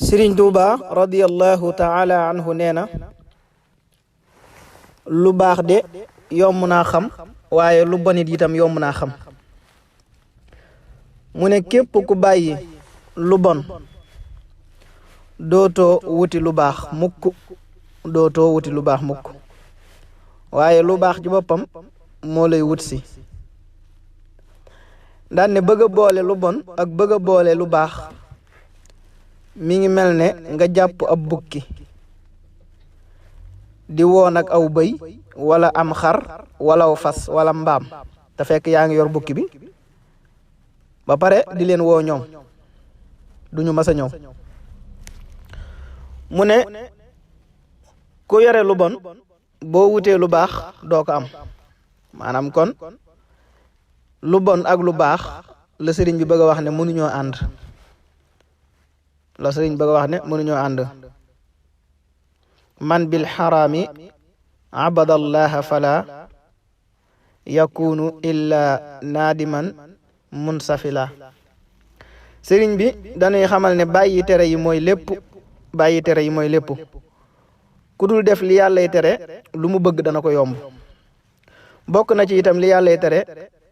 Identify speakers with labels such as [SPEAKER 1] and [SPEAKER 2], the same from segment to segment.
[SPEAKER 1] Sëriñ Tuuba radiyallahu taala anhu nee na lu baax de yomb naa xam waaye lu bonit itam yomb naa xam. mu ne képp ku bàyyi lu bon dootoo wuti lu baax mukk dootoo wuti lu baax mukk waaye lu baax ci boppam moo lay wut si. daan ne bëgg a boole lu bon ak bëgg a boole lu baax mi ngi mel ne nga jàpp ab bukki di woon ak aw bëy wala am xar wala aw fas wala mbaam te fekk yaa ngi yor bukki bi ba pare di leen woo ñoom duñu mas a ñëw. mu ne ku yore lu bon boo wutee lu baax doo ko am. maanaam kon lu bon ak lu baax la sëriñ bi bëgg a wax ne mënuñoo ànd. la sëriñ bëgg a wax ne mënuñoo ànd. man bil xaraami abadallaha fala yakunu illa naadiman munsafila. sëriñ bi dañuy xamal ne bàyyi tere yi mooy lépp. bàyyi tere yi mooy lépp ku dul def li yàllay tere lu mu bëgg dana ko yomb. bokk na ci itam li yàllay tere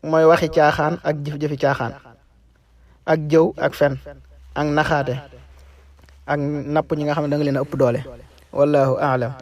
[SPEAKER 1] mooy waxi caaxaan ak jëf-jëfi caaxaan ak jëw ak fen ak naxaate ak napp ñi nga xam ne da nga leen a ëpp doole. wallahu aalam.